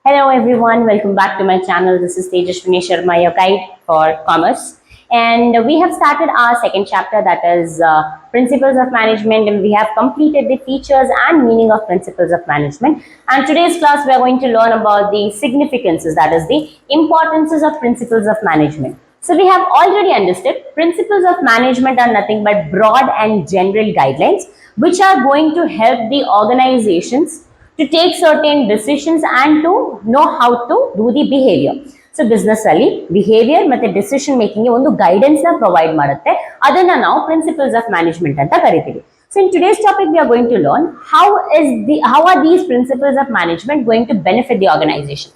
Hello everyone, welcome back to my channel. This is Tejaswini Sharma, your guide for commerce. And we have started our second chapter, that is Principles of Management, and we have completed the features and meaning of Principles of Management. And today's class we are going to learn about the significances, that is the importances of Principles of Management. So we have already understood Principles of Management are nothing but broad and general guidelines which are going to help the organizations to take certain decisions and to know how to do the behavior. So business ಅಲ್ಲಿ behavior ಮತ್ತೆ decision making ಗೆ ಒಂದು guidance ನ provide ಮಾಡುತ್ತೆ. ಅದನ್ನ ನಾವು principles of management ಅಂತ ಕರಿತೀವಿ. So in today's topic we are going to learn how are these principles of management going to benefit the organization.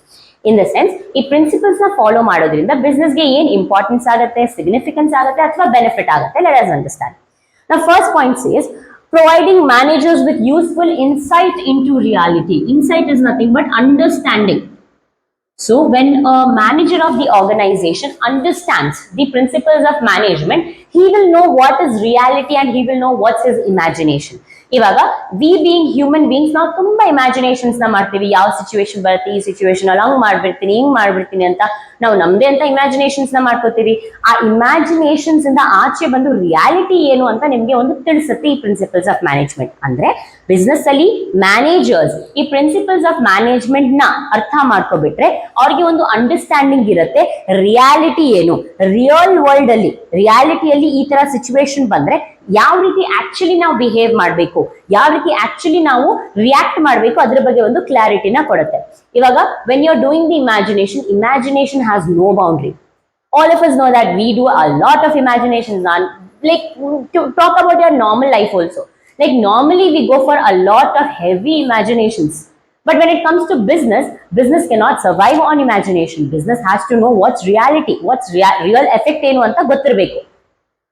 In the sense, ಈ principles ನ follow ಮಾಡೋದ್ರಿಂದ business ಗೆ ಏನ್ importance ಆಗುತ್ತೆ, significance ಆಗುತ್ತೆ ಅಥವಾ benefit ಆಗುತ್ತೆ. Let us understand. Now first point says providing managers with useful insight into reality. Insight is nothing but understanding. So when a manager of the organization understands the principles of management, he will know what is reality and he will know what's his imagination. ಇವಾಗ V being human beings ನಾವು ತುಂಬಾ imaginations ನ ಮಾಡ್ತೀವಿ. ಯಾವ situation ಬರುತ್ತೆ, ಈ situation ಅಲ್ಲಿ ಹಂಗ್ ಮಾಡ್ಬಿಡ್ತೀನಿ, ಹಿಂಗ್ ಮಾಡ್ಬಿಡ್ತೀನಿ ಅಂತ ನಾವು ನಮ್ದೇ ಅಂತ ಇಮ್ಯಾಜಿನೇಷನ್ಸ್ ನ ಮಾಡ್ಕೋತೀವಿ. ಆ ಇಮ್ಯಾಜಿನೇಷನ್ಸ್ ಇಂದ ಆಚೆ ಬಂದು ರಿಯಾಲಿಟಿ ಏನು ಅಂತ ನಿಮ್ಗೆ ಒಂದು ತಿಳಿಸುತ್ತೆ ಈ ಪ್ರಿನ್ಸಿಪಲ್ಸ್ ಆಫ್ ಮ್ಯಾನೇಜ್ಮೆಂಟ್. ಅಂದ್ರೆ ಬಿಸ್ನೆಸ್ ಅಲ್ಲಿ ಮ್ಯಾನೇಜರ್ಸ್ ಈ ಪ್ರಿನ್ಸಿಪಲ್ಸ್ ಆಫ್ ಮ್ಯಾನೇಜ್ಮೆಂಟ್ ನ ಅರ್ಥ ಮಾಡ್ಕೊಬಿಟ್ರೆ ಅವ್ರಿಗೆ ಒಂದು ಅಂಡರ್ಸ್ಟ್ಯಾಂಡಿಂಗ್ ಇರುತ್ತೆ ರಿಯಾಲಿಟಿ ಏನು, ರಿಯಲ್ ವರ್ಲ್ಡ್ ಅಲ್ಲಿ ರಿಯಾಲಿಟಿಯಲ್ಲಿ ಈ ತರ ಸಿಚುವೇಶನ್ ಬಂದ್ರೆ ಯಾವ ರೀತಿ ಆಕ್ಚುಲಿ ನಾವು ಬಿಹೇವ್ ಮಾಡಬೇಕು, ಯಾವ ರೀತಿ ಆಕ್ಚುಲಿ ನಾವು ರಿಯಾಕ್ಟ್ ಮಾಡಬೇಕು, ಅದ್ರ ಬಗ್ಗೆ ಒಂದು ಕ್ಲಾರಿಟಿನ ಕೊಡುತ್ತೆ. ಇವಾಗ when you are doing the imagination has no boundary. All of us know that we do a lot of imaginations on, like, to talk about your normal life also. Like normally we go for a lot of heavy imaginations. But when it comes to business cannot survive on imagination. Business has to know what's reality, what's real effect ಏನು ಅಂತ ಗೊತ್ತಿರಬೇಕು.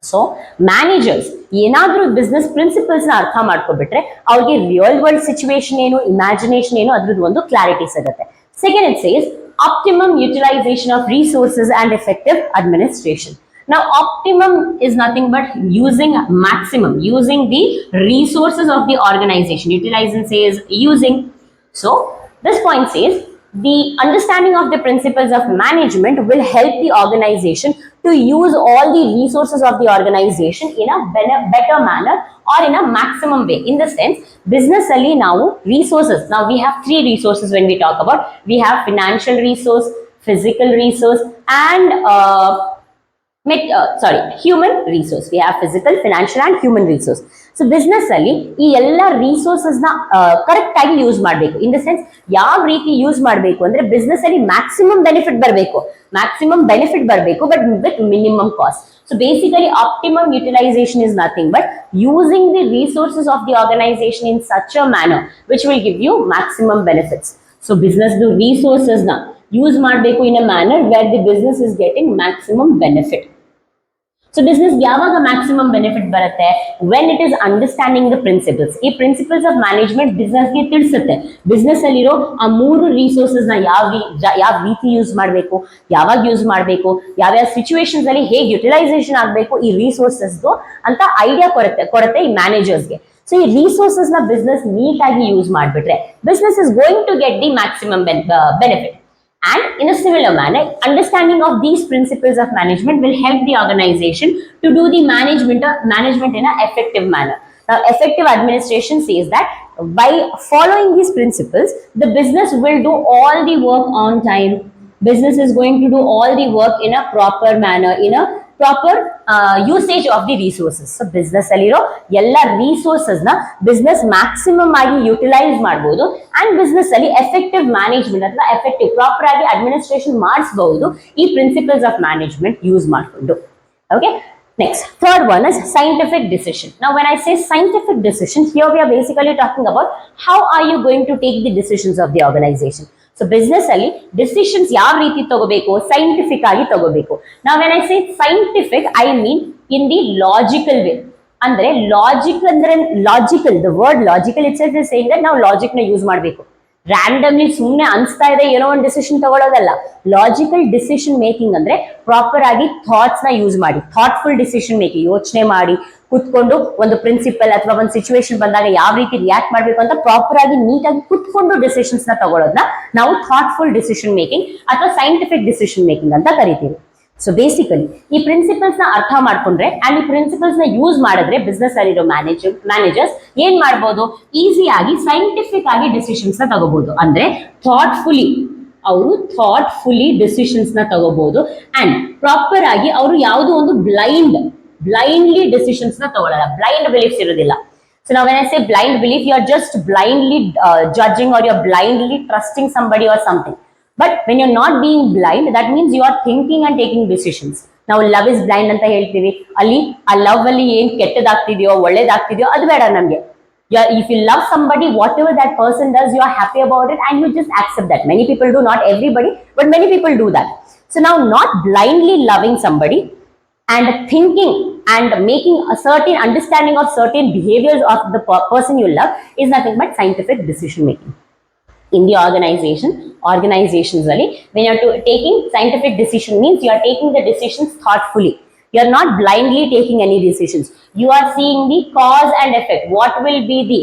So managers ಏನಾದ್ರೂ business principles ನ ಅರ್ಥ ಮಾಡ್ಕೊಬಿಟ್ರೆ ಅವ್ರಿಗೆ real world situation ಏನು, imagination ಏನು ಅದ್ರದ್ದು ಒಂದು ಕ್ಲಾರಿಟಿ ಸಿಗುತ್ತೆ. Second it says optimum utilization of resources and effective administration. Now optimum is nothing but using the resources of the organization. Utilizing says using. So this point says the understanding of the principles of management will help the organization to use all the resources of the organization in a better manner or in a maximum way. In the sense, business ali now resources, now we have three resources when we talk about. We have financial resource, physical resource and human resource. We have physical, financial and human resource. So business ಅಲ್ಲಿ ಈ ಎಲ್ಲ resources ನ correct ಆಗಿ use ಮಾಡಬೇಕು. In the sense ಯಾವ ರೀತಿ use ಮಾಡಬೇಕು ಅಂದ್ರೆ ಬಿಸ್ನೆಸ್ ಅಲ್ಲಿ ಮ್ಯಾಕ್ಸಿಮಮ್ ಬೆನಿಫಿಟ್ ಬರಬೇಕು but with minimum cost. So basically optimum utilization is nothing but using the resources of the organization in such a manner which will give you maximum benefits. So business the resources na use ಮಾಡಬೇಕು in a manner where the business is getting maximum benefit. So business ಯಾವಾಗ maximum benefit ಬರುತ್ತೆ, when it is understanding the principles. ಈ principles of management business ಗೆ ತಿಳಿಸುತ್ತೆ business ಅಲ್ಲಿರೋ ಆ ಮೂರು resources ನ ಯಾವ ರೀತಿ ಯೂಸ್ ಮಾಡಬೇಕು, ಯಾವಾಗ ಯೂಸ್ ಮಾಡಬೇಕು, ಯಾವ್ಯಾವ ಸಿಚುವೇಶನ್ಸ್ ಅಲ್ಲಿ ಹೇಗೆ ಯುಟಿಲೈಸೇಷನ್ ಆಗಬೇಕು ಈ ರಿಸೋರ್ಸಸ್ ಅಂತ ಐಡಿಯಾ ಕೊಡುತ್ತೆ ಈ ಮ್ಯಾನೇಜರ್ಸ್ಗೆ. ಸೊ ಈ ರಿಸೋರ್ಸಸ್ ನ ಬಿಸ್ನೆಸ್ ನೀಟ್ ಆಗಿ ಯೂಸ್ ಮಾಡಿಬಿಟ್ರೆ business is going to get the maximum benefit. And in a similar manner, understanding of these principles of management will help the organization to do the management in an effective manner. Now, effective administration says that by following these principles, the business will do all the work on time. Business is going to do all the work in a proper manner, in a proper usage of the resources. So business alliro ella resources na business maximum agi utilize ಮಾಡಬಹುದು and business ಅಲ್ಲಿ effective management ಅಥವಾ effective proper ಆಗಿ administration ಮಾಡಿಸಬಹುದು ಈ principles of management use ಮಾಡಿಕೊಂಡು. Okay, next third one is scientific decision. Now when I say scientific decision, here we are basically talking about how are you going to take the decisions of the organization. So business ಅಲ್ಲಿ decisions ಯಾವ ರೀತಿ ತಗೋಬೇಕು, scientific ಆಗಿ ತಗೋಬೇಕು. ನಾವು when I say scientific I mean in the logical way. ಅಂದ್ರೆ logical the word logical it's is saying that ನಾವು logic ನ ಯೂಸ್ ಮಾಡಬೇಕು. ರ್ಯಾಂಡಮ್ಲಿ ಸುಮ್ಮನೆ ಅನ್ಸ್ತಾ ಇದೆ ಏನೋ ಒಂದು ಡಿಸಿಷನ್ ತಗೊಳ್ಳೋದಲ್ಲ. ಲಾಜಿಕಲ್ ಡಿಸಿಷನ್ ಮೇಕಿಂಗ್ ಅಂದ್ರೆ ಪ್ರಾಪರ್ ಆಗಿ ಥಾಟ್ಸ್ ನ ಯೂಸ್ ಮಾಡಿ, ಥಾಟ್ಫುಲ್ ಡಿಸಿಷನ್ ಮೇಕಿಂಗ್, ಯೋಚನೆ ಮಾಡಿ ಕುತ್ಕೊಂಡು ಒಂದು ಪ್ರಿನ್ಸಿಪಲ್ ಅಥವಾ ಒಂದು ಸಿಚುವೇಶನ್ ಬಂದಾಗ ಯಾವ ರೀತಿ ರಿಯಾಕ್ಟ್ ಮಾಡ್ಬೇಕು ಅಂತ ಪ್ರಾಪರ್ ಆಗಿ ನೀಟಾಗಿ ಕುತ್ಕೊಂಡು ಡಿಸಿಷನ್ಸ್ ನ ತಗೊಳ್ಳೋದನ್ನ ನಾವು ಥಾಟ್ಫುಲ್ ಡಿಸಿಷನ್ ಮೇಕಿಂಗ್ ಅಥವಾ ಸೈಂಟಿಫಿಕ್ ಡಿಸಿಷನ್ ಮೇಕಿಂಗ್ ಅಂತ ಕರಿತೀವಿ. ಸೊ ಬೇಸಿಕಲಿ ಈ ಪ್ರಿನ್ಸಿಪಲ್ಸ್ ನ ಅರ್ಥ ಮಾಡ್ಕೊಂಡ್ರೆ ಅಂಡ್ ಈ ಪ್ರಿನ್ಸಿಪಲ್ಸ್ ನ ಯೂಸ್ ಮಾಡಿದ್ರೆ ಬಿಸ್ನೆಸ್ ಅಲ್ಲಿರೋ ಮ್ಯಾನೇಜರ್ಸ್ ಏನ್ ಮಾಡ್ಬೋದು, ಈಸಿಯಾಗಿ ಸೈಂಟಿಫಿಕ್ ಆಗಿ ಡಿಸಿಷನ್ಸ್ ನ ತಗೋಬಹುದು. ಅಂದ್ರೆ ಅವರು ಥಾಟ್ಫುಲಿ ಡಿಸಿಷನ್ಸ್ ನ ತಗೋಬಹುದು ಅಂಡ್ ಪ್ರಾಪರ್ ಆಗಿ ಅವರು ಯಾವುದೋ ಒಂದು ಬ್ಲೈಂಡ್ಲಿ ಡಿಸಿಷನ್ಸ್ ನ ತಗೊಳ್ಳಲ್ಲ. ಬ್ಲೈಂಡ್ ಬಿಲೀಫ್ಸ್ ಇರೋದಿಲ್ಲ. So now when I say blind belief, you are just blindly judging or you are blindly trusting somebody or something. But when you're not being blind, that means you are thinking and taking decisions. Now love is blind anta ಹೇಳ್ತೀವಿ. ಅಲ್ಲಿ ಆ love ಅಲ್ಲಿ ಏನ್ ಕೆಟ್ಟದಾಗ್ತಿದೆಯೋ ಒಳ್ಳೇದಾಗ್ತಿದೆಯೋ ಅದು ಬೇಡ ನಮ್ಗೆ. If you love somebody, whatever that person does, you are happy about it and you just accept that. Many people do, not everybody, but many people do that. So now not blindly loving somebody and thinking and making a certain understanding of certain behaviors of the person you love is nothing but scientific decision making. In the organizations ಅಲ್ಲಿ, when you are taking scientific decision means you are taking the decisions thoughtfully. You are not blindly taking any decisions. You are seeing the cause and effect. What will be the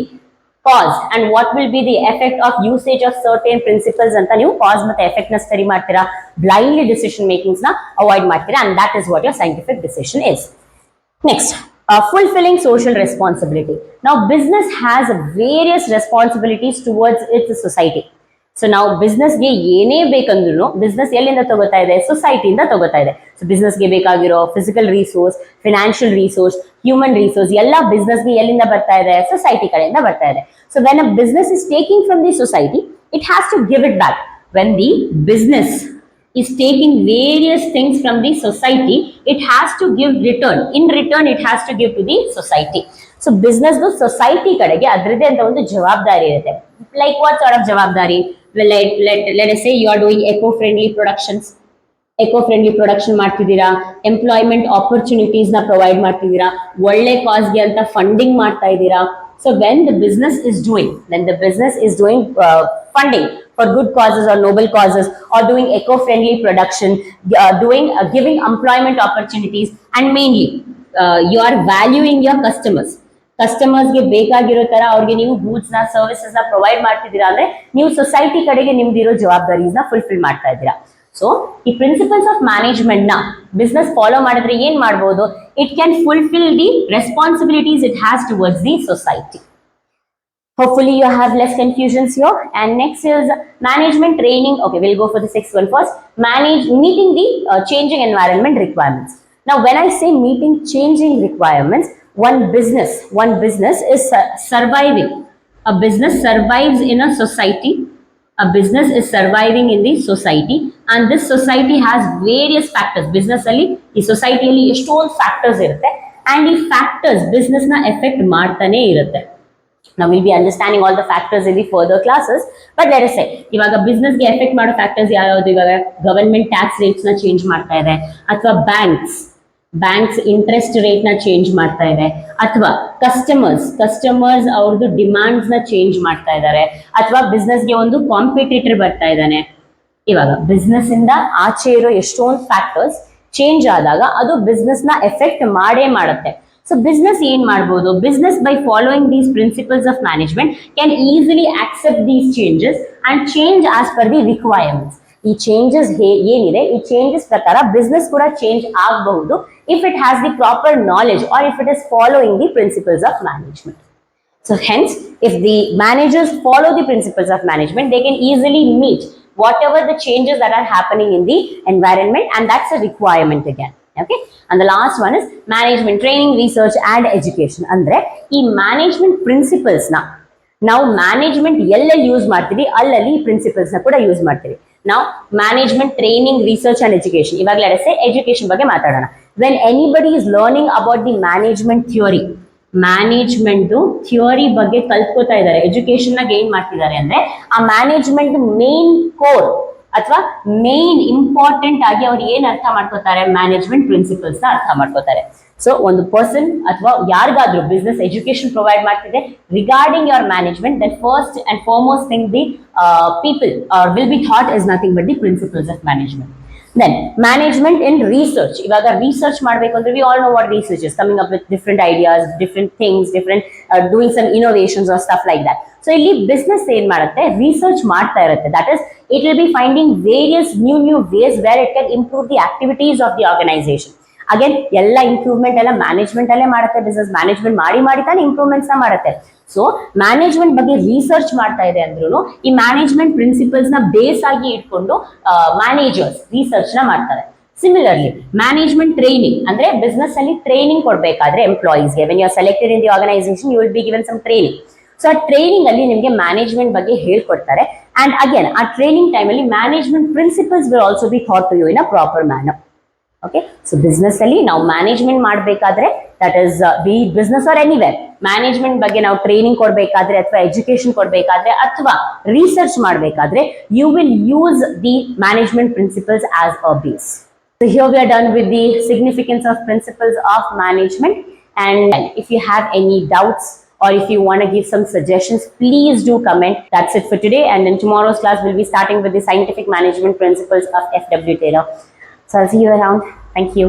cause and what will be the effect of usage of certain principles anta ನೀವು cause ಮತ್ತೆ effect ನ study ಮಾಡ್ತೀರಾ. Blindly decision makings ನ avoid ಮಾಡ್ತೀರಾ and that is what your scientific decision is. Next, fulfilling social responsibility. Now business has various responsibilities towards its society. So ನಾವು ಬಿಸ್ನೆಸ್ಗೆ ಏನೇ ಬೇಕಂದ್ರೂ business ಎಲ್ಲಿಂದ ತಗೋತಾ ಇದೆ, ಸೊಸೈಟಿಯಿಂದ ತಗೋತಾ ಇದೆ. ಸೊ ಬಿಸ್ನೆಸ್ಗೆ ಬೇಕಾಗಿರೋ physical resource, financial resource, human resource ಎಲ್ಲ ಬಿಸ್ನೆಸ್ಗೆ ಎಲ್ಲಿಂದ ಬರ್ತಾ ಇದೆ, ಸೊಸೈಟಿ ಕಡೆಯಿಂದ ಬರ್ತಾ ಇದೆ. So when a business is taking from the society, it has to give it back. When the business is taking various things from the society, it has to give return. In return, it has to give to the society. So business do society kadege adride anta ಒಂದು ಜವಾಬ್ದಾರಿ ಇರುತ್ತೆ. Like what sort of ಜವಾಬ್ದಾರಿ? Let us say you are doing eco-friendly production ಮಾಡ್ತಿದ್ದೀರಾ, employment opportunities ನ provide ಮಾಡ್ತಿದ್ದೀರಾ, ಒಳ್ಳೆ ಕಾಸ್ಗೆ ಅಂತ funding ಮಾಡ್ತಾ ಇದ್ದೀರಾ. So when the business is doing funding for good causes or noble causes or doing eco-friendly production, giving employment opportunities and mainly you are valuing your customers ಗೆ ಬೇಕಾಗಿರೋ ತರ ಅವ್ರಿಗೆ ನೀವು ಗೂಡ್ಸ್ ನ ಸರ್ವಿಸಸ್ ನ ಪ್ರೊವೈಡ್ ಮಾಡ್ತಿದ್ದೀರಾ ಅಂದ್ರೆ ನೀವು ಸೊಸೈಟಿ ಕಡೆಗೆ ನಿಮ್ದಿರೋ ಜವಾಬ್ದಾರೀಸ್ ನ ಫುಲ್ಫಿಲ್ ಮಾಡ್ತಾ ಇದ್ದೀರಾ. ಸೊ ಈ ಪ್ರಿನ್ಸಿಪಲ್ಸ್ ಆಫ್ ಮ್ಯಾನೇಜ್ಮೆಂಟ್ ನ ಬಿಸ್ನೆಸ್ ಫಾಲೋ ಮಾಡಿದ್ರೆ ಏನ್ ಮಾಡಬಹುದು, it can fulfil the responsibilities it has towards the society. Hopefully you have less confusions here. And next is management training. Okay, we'll go for the sixth one first. Meeting the changing environment requirements. Now when I say meeting changing requirements, one business is surviving. A business survives in a society. A business is surviving in the society and this society has various factors. Business alli ee society alli ಎಷ್ಟೊಂದು factors irutte and ee factors business na affect ಮಾಡ್ತಾನೆ ಇರುತ್ತೆ. Now we'll be understanding all the factors in the further classes, but let us say ivaga business ge affect mado factors yavyadu. Ivaga government tax rates na change ಮಾಡ್ತಾ ಇದೆ, ಅಥವಾ banks interest rate ನ change ಮಾಡ್ತಾ ಇದೆ, ಅಥವಾ customers ಅವ್ರದ್ದು demands ನ change ಮಾಡ್ತಾ ಇದ್ದಾರೆ, ಅಥವಾ ಬಿಸ್ನೆಸ್ಗೆ ಒಂದು ಕಾಂಪಿಟೇಟರ್ ಬರ್ತಾ ಇದ್ದಾನೆ. ಇವಾಗ ಬಿಸ್ನೆಸ್ ಇಂದ ಆಚೆ ಇರೋ ಎಷ್ಟೊಂದು ಫ್ಯಾಕ್ಟರ್ಸ್ ಚೇಂಜ್ ಆದಾಗ ಅದು ಬಿಸ್ನೆಸ್ ನ ಎಫೆಕ್ಟ್ ಮಾಡೇ ಮಾಡುತ್ತೆ. ಸೊ ಬಿಸ್ನೆಸ್ ಏನ್ ಮಾಡ್ಬೋದು, business by following these principles of management can easily accept these changes and change as per the requirements. ಈ ಚೇಂಜಸ್ ಏನಿದೆ ಈ ಚೇಂಜಸ್ ಪ್ರಕಾರ ಬಿಸ್ನೆಸ್ ಕೂಡ ಚೇಂಜ್ ಆಗಬಹುದು if it has the proper knowledge or if it is following the principles of management. So hence, if the managers follow the principles of management, they can easily meet whatever the changes that are happening in the environment, and that's a requirement again. Okay, and the last one is management training, research and education. Andre ee management principles na ನಾವು management ಎಲ್ಲೆಲ್ಲಿ use ಮಾಡ್ತೀವಿ ಅಲ್ಲಲ್ಲಿ principles ನ ಕೂಡ use ಮಾಡ್ತೀವಿ. ನಾವು management training, research and education. ಇವಾಗ let us ಸೇ education ಬಗ್ಗೆ ಮಾತಾಡೋಣ. When anybody is learning about the management theory ಬಗ್ಗೆ ಕಲ್ತ್ಕೋತಾ ಇದ್ದಾರೆ, ಎಜುಕೇಶನ್ ನ ಗೇನ್ ಮಾಡ್ತಿದ್ದಾರೆ ಅಂದ್ರೆ ಆ ಮ್ಯಾನೇಜ್ಮೆಂಟ್ ಮೇನ್ ಕೋರ್ ಅಥವಾ ಮೇನ್ ಇಂಪಾರ್ಟೆಂಟ್ ಆಗಿ ಅವ್ರು ಏನ್ ಅರ್ಥ ಮಾಡ್ಕೋತಾರೆ, ಮ್ಯಾನೇಜ್ಮೆಂಟ್ ಪ್ರಿನ್ಸಿಪಲ್ಸ್ ನ ಅರ್ಥ ಮಾಡ್ಕೋತಾರೆ. ಸೊ ಒಂದು ಪರ್ಸನ್ ಅಥವಾ ಯಾರಿಗಾದ್ರೂ ಬಿಸ್ನೆಸ್ ಎಜುಕೇಶನ್ ಪ್ರೊವೈಡ್ ಮಾಡ್ತಿದೆ regarding your management, then first and foremost thing the people will be thought is nothing but the principles of management. Then management in research. ಇವಾಗ research ಮಾಡಬೇಕು ಅಂದ್ರೆ we all know what research is, coming up with different ideas, different things, different doing some innovations or stuff like that. So ಇಲ್ಲಿ business ಏನ್ ಮಾಡುತ್ತೆ, research ಮಾಡ್ತಾ ಇರುತ್ತೆ. That is, it will B finding various new ways where it can improve the activities of the organisation. Again ಎಲ್ಲ improvement ಎಲ್ಲ management ಅಲ್ಲೇ ಮಾಡುತ್ತೆ. Business management ಮಾಡಿ ತಾನೆ ಇಂಪ್ರೂವ್ಮೆಂಟ್ಸ್ ನ ಮಾಡುತ್ತೆ. ಸೊ ಮ್ಯಾನೇಜ್ಮೆಂಟ್ ಬಗ್ಗೆ ರಿಸರ್ಚ್ ಮಾಡ್ತಾ ಇದೆ ಅಂದ್ರೂ ಈ ಮ್ಯಾನೇಜ್ಮೆಂಟ್ ಪ್ರಿನ್ಸಿಪಲ್ಸ್ ನ ಬೇಸ್ ಆಗಿ ಇಟ್ಕೊಂಡು ಮ್ಯಾನೇಜರ್ಸ್ ರಿಸರ್ಚ್ ನ ಮಾಡ್ತಾರೆ. ಸಿಮಿಲರ್ಲಿ ಮ್ಯಾನೇಜ್ಮೆಂಟ್ ಟ್ರೈನಿಂಗ್ ಅಂದ್ರೆ ಬಿಸ್ನೆಸ್ ಅಲ್ಲಿ ಟ್ರೈನಿಂಗ್ ಕೊಡಬೇಕಾದ್ರೆ ಎಂಪ್ಲಾಯೀಸ್ಗೆ, when you are selected in the organisation you will be given some training. So ಆ ಟ್ರೈನಿಂಗ್ ಅಲ್ಲಿ ನಿಮಗೆ ಮ್ಯಾನೇಜ್ಮೆಂಟ್ ಬಗ್ಗೆ ಹೇಳ್ಕೊಡ್ತಾರೆ. ಅಂಡ್ ಅಗೇನ್ ಆ ಟ್ರೈನಿಂಗ್ ಟೈಮ್ ಅಲ್ಲಿ management principles will also be thought to you in a proper manner. Okay, so business ಅಲ್ಲಿ ನಾವು management ಮಾಡಬೇಕಾದ್ರೆ, that is be business or anywhere, management ಬಗ್ಗೆ ನಾವು ಟ್ರೈನಿಂಗ್ ಕೊಡಬೇಕಾದ್ರೆ ಅಥವಾ ಎಜುಕೇಶನ್ ಕೊಡಬೇಕಾದ್ರೆ ಅಥವಾ ರಿಸರ್ಚ್ ಮಾಡಬೇಕಾದ್ರೆ you will use the management principles as a base. So here we are done with the significance of principles of management, and if you have any doubts or if you want to give some suggestions, please do comment. That's it for today, and in tomorrow's class we'll be starting with the scientific management principles of F.W. Taylor. So I'll see you around. Thank you.